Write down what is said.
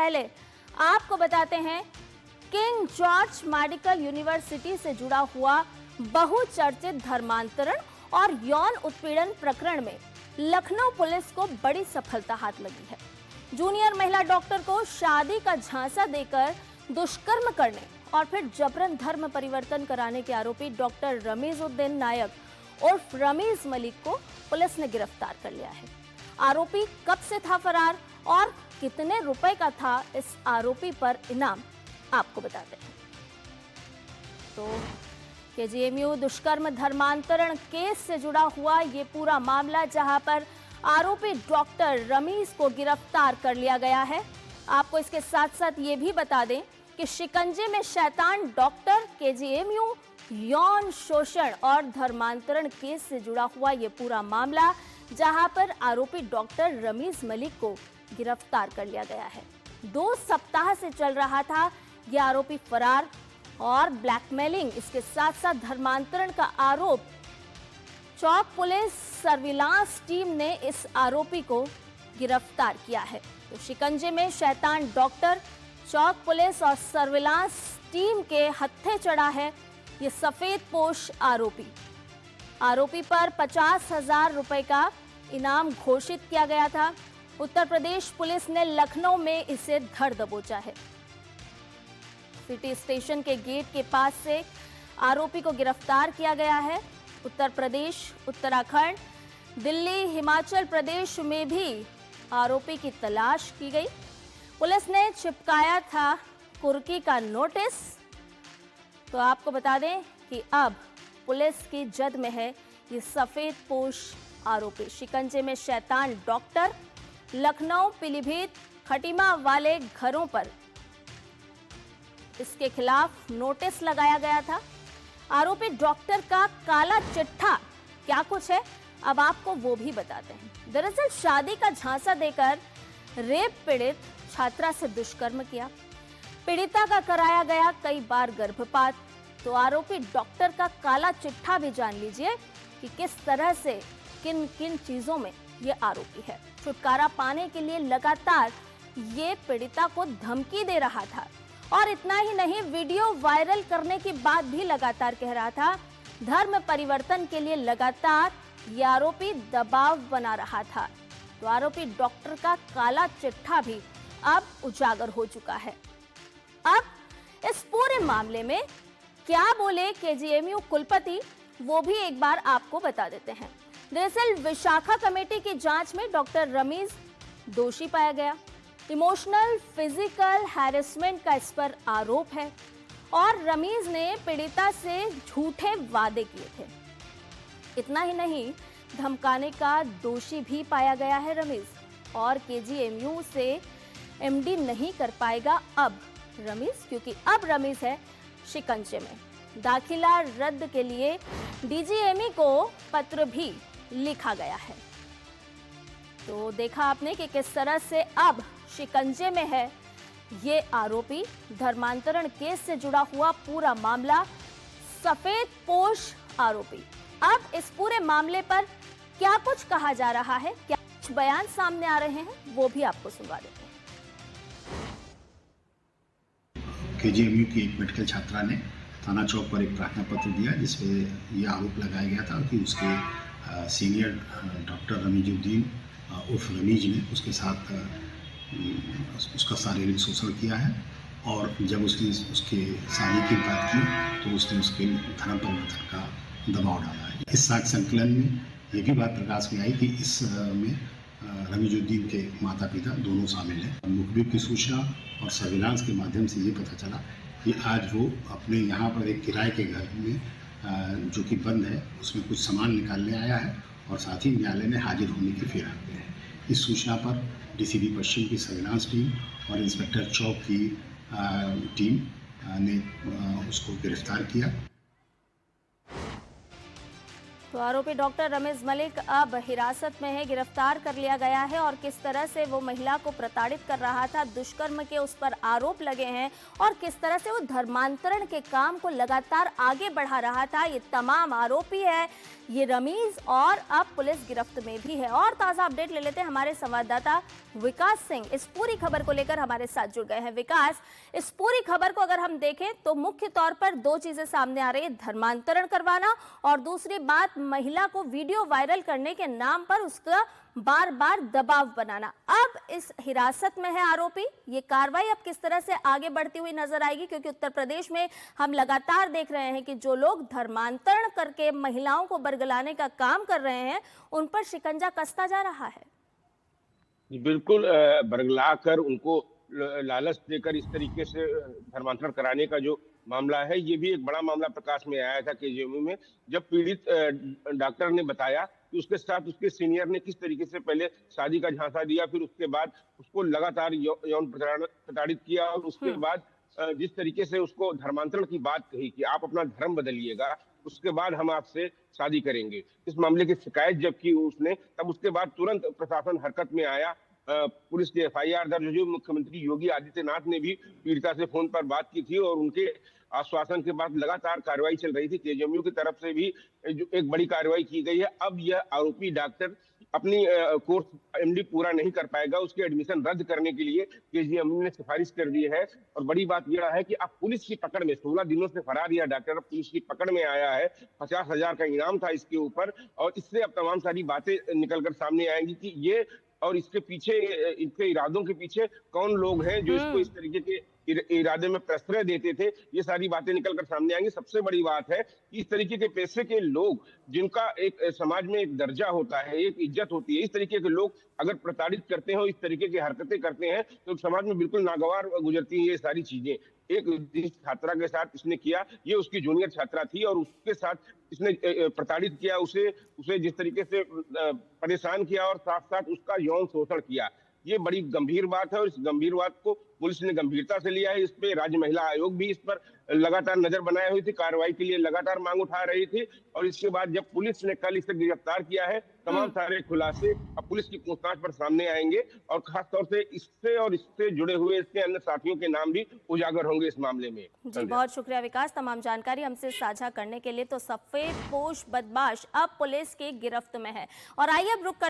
पहले आपको बताते हैं किंग जॉर्ज मेडिकल यूनिवर्सिटी से जुड़ा हुआ बहुचर्चित धर्मांतरण और यौन उत्पीड़न प्रकरण में लखनऊ पुलिस को बड़ी सफलता हाथ लगी है। जूनियर महिला डॉक्टर को शादी का झांसा देकर दुष्कर्म करने और फिर जबरन धर्म परिवर्तन कराने के आरोपी डॉक्टर रमीजुद्दीन नायक उर्फ रमीज मलिक को पुलिस ने गिरफ्तार कर लिया है। आरोपी कब से था फरार और कितने रुपए का था इस आरोपी पर इनाम, आपको बताते हैं। तो केजीएमयू दुष्कर्म धर्मांतरण केस से जुड़ा हुआ ये पूरा मामला, जहां पर आरोपी डॉक्टर रमीज को गिरफ्तार कर लिया गया है। आपको इसके साथ साथ ये भी बता दें कि शिकंजे में शैतान डॉक्टर केजीएमयू यौन शोषण और धर्मांतरण केस से जुड़ा हुआ ये पूरा मामला, जहां पर आरोपी डॉक्टर रमीज मलिक को गिरफ्तार कर लिया गया है। 2 सप्ताह से चल रहा था ये आरोपी फरार और ब्लैकमेलिंग, इसके साथ साथ धर्मांतरण का आरोप। चौक पुलिस सर्विलांस टीम ने इस आरोपी को गिरफ्तार किया है। तो शिकंजे में शैतान डॉक्टर, चौक पुलिस और सर्विलांस टीम के हत्थे चढ़ा है ये सफेदपोश आरोपी। आरोपी पर 50,000 रुपए का इनाम घोषित किया गया था। उत्तर प्रदेश पुलिस ने लखनऊ में इसे धर दबोचा है। सिटी स्टेशन के गेट के पास से आरोपी को गिरफ्तार किया गया है। उत्तर प्रदेश, उत्तराखंड, दिल्ली, हिमाचल प्रदेश में भी आरोपी की तलाश की गई। पुलिस ने चिपकाया था कुर्की का नोटिस। तो आपको बता दें कि अब पुलिस की जद में है ये सफेदपोश आरोपी। शिकंजे में शैतान डॉक्टर, लखनऊ, पीलीभीत, खटीमा वाले घरों पर इसके खिलाफ नोटिस लगाया गया था। आरोपी डॉक्टर का काला चिट्ठा क्या कुछ है, अब आपको वो भी बताते हैं। दरअसल शादी का झांसा देकर रेप पीड़ित छात्रा से दुष्कर्म किया। पीड़िता का कराया गया कई बार गर्भपात। तो आरोपी डॉक्टर का काला चिट्ठा भी जान लीजिए कि किस तरह से किन किन चीजों में ये आरोपी है। छुटकारा पाने के लिए लगातार ये पीड़िता को धमकी दे रहा था और इतना ही नहीं, वीडियो वायरल करने के बाद भी लगातार कह रहा था धर्म परिवर्तन के लिए लगातार ये आरोपी दबाव बना रहा था। तो आरोपी डॉक्टर का काला चिट्ठा भी अब उजागर हो चुका है। अब इस पूरे मामले में क्या बोले केजीएमयू कुलपति, वो भी एक बार आपको बता देते हैं। दरअसल विशाखा कमेटी की जांच में डॉक्टर रमीज दोषी पाया गया। इमोशनल फिजिकल हैरेसमेंट का इस पर आरोप है और रमीज ने पीड़िता से झूठे वादे किए थे। इतना ही नहीं, धमकाने का दोषी भी पाया गया है रमीज, और केजीएमयू से एमडी नहीं कर पाएगा अब रमीज, क्योंकि अब रमीज है शिकंजे में। दाखिला रद्द के लिए डीजीएमई को पत्र भी लिखा गया है। तो देखा आपने कि किस तरह से अब शिकंजे में है ये आरोपी। धर्मांतरण केस से जुड़ा हुआ पूरा मामला, सफेदपोश आरोपी। अब इस पूरे मामले पर क्या कुछ कहा जा रहा है, क्या कुछ बयान सामने आ रहे हैं, वो भी आपको सुनवा देते हैं। केजीएमयू की एक मेडिकल छात्रा ने थाना चौक पर एक प्रार्थना पत्र दिया, जिसमें यह आरोप लगाया गया था कि उसके सीनियर डॉक्टर रमीजुद्दीन उर्फ रमीज ने उसके साथ उसका शारीरिक शोषण किया है, और जब उसने उसके शादी की बात की तो उसने उसके धर्म परिवर्तन का दबाव डाला है। इस साक्ष्य संकलन में ये भी बात प्रकाश में आई कि इस में रमीजुद्दीन के माता पिता दोनों शामिल हैं। मुखबिर की सूचना और सर्विलांस के माध्यम से ये पता चला कि आज वो अपने यहाँ पर एक किराए के घर में जो कि बंद है, उसमें कुछ सामान निकालने आया है और साथ ही न्यायालय में हाजिर होने की फिराक में है। इस सूचना पर डीसीपी पश्चिम की सर्विलांस टीम और इंस्पेक्टर चौक की टीम ने उसको गिरफ्तार किया। तो आरोपी डॉक्टर रमीज मलिक अब हिरासत में है, गिरफ्तार कर लिया गया है और किस तरह से वो महिला को प्रताड़ित कर रहा था, दुष्कर्म के उस पर आरोप लगे हैं और किस तरह से वो धर्मांतरण के काम को लगातार आगे बढ़ा रहा था, ये तमाम आरोपी है ये रमीज और अब पुलिस गिरफ्त में भी है। और ताजा अपडेट ले लेते हैं, हमारे संवाददाता विकास सिंह इस पूरी खबर को लेकर हमारे साथ जुड़ गए हैं। विकास, इस पूरी खबर को अगर हम देखें तो मुख्य तौर पर दो चीजें सामने आ रही है, धर्मांतरण करवाना और दूसरी बात महिला को वीडियो वायरल करने के नाम पर उसका बार बार दबाव बनाना। अब इस हिरासत में है आरोपी, ये कार्रवाई अब किस तरह से आगे बढ़ती हुई नजर आएगी, क्योंकि उत्तर प्रदेश में हम लगातार देख रहे हैं कि जो लोग धर्मांतरण करके महिलाओं को बरगलाने का काम कर रहे हैं उन पर शिकंजा कसता जा रहा है। बिल्कुल, बरगला कर उनको लालच देकर इस तरीके से धर्मांतरण कराने का जो मामला है, ये भी एक बड़ा मामला प्रकाश में आया था केजीएमयू में, जब पीड़ित डॉक्टर ने बताया कि उसके साथ उसके सीनियर ने किस तरीके से पहले शादी का झांसा दिया, फिर उसके बाद उसको लगातार यौन प्रताड़ित किया और उसके बाद जिस तरीके से उसको धर्मांतरण की बात कही कि आप अपना धर्म बदलिएगा, उसके बाद हम आपसे शादी करेंगे। इस मामले की शिकायत जब की उसने, तब उसके बाद तुरंत प्रशासन हरकत में आया, पुलिस की एफआईआर दर्ज हुई। मुख्यमंत्री योगी आदित्यनाथ ने भी पीड़िता से फोन पर बात की थी और उनके आश्वासन के बाद लगातार कार्रवाई चल रही थी। केजीएमयू की तरफ से भी जो एक बड़ी कार्रवाई की गई है। अब यह आरोपी डॉक्टर अपनी कोर्स एमडी पूरा नहीं कर पाएगा, उसके एडमिशन रद्द करने के लिए केजीएमयू ने सिफारिश कर दी है। और बड़ी बात यह है कि अब पुलिस की पकड़ में, 16 दिनों से फरार यह डॉक्टर अब पुलिस की पकड़ में आया है। 50,000 का इनाम था इसके ऊपर और इससे अब तमाम सारी बातें निकलकर सामने आएंगी कि ये और इसके पीछे, इनके इरादों के पीछे कौन लोग हैं जो इसको इस तरीके के इरादे में प्रश्रय देते थे, ये सारी बातें निकलकर सामने आएंगी। सबसे बड़ी बात है कि इस तरीके के पेशे के लोग, जिनका एक समाज में एक दर्जा होता है, एक इज्जत होती है, इस तरीके के लोग अगर प्रताड़ित करते हैं, इस तरीके की हरकतें करते हैं तो समाज में बिल्कुल नागवार गुजरती हैं ये सारी चीजें। एक जिस छात्रा के साथ इसने किया, ये उसकी जूनियर छात्रा थी और उसके साथ इसने प्रताड़ित किया, उसे जिस तरीके से परेशान किया और साथ साथ उसका यौन शोषण किया, ये बड़ी गंभीर बात है और इस गंभीर बात को पुलिस ने गंभीरता से लिया है। इस पे राज्य महिला आयोग भी इस पर लगातार नजर बनाए हुई थी, कार्रवाई के लिए लगातार मांग उठा रही थी। और इसके बाद जब पुलिस ने कल इसे गिरफ्तार किया है, तमाम सारे खुलासे अब पुलिस की पूछताछ पर सामने आएंगे और खासतौर से इससे और इससे जुड़े हुए इसके अन्य साथियों के नाम भी उजागर होंगे इस मामले में। जी बहुत शुक्रिया विकास, तमाम जानकारी हमसे साझा करने के लिए। तो सफेद पोश बदमाश अब पुलिस की गिरफ्त में है और आइए अब रुक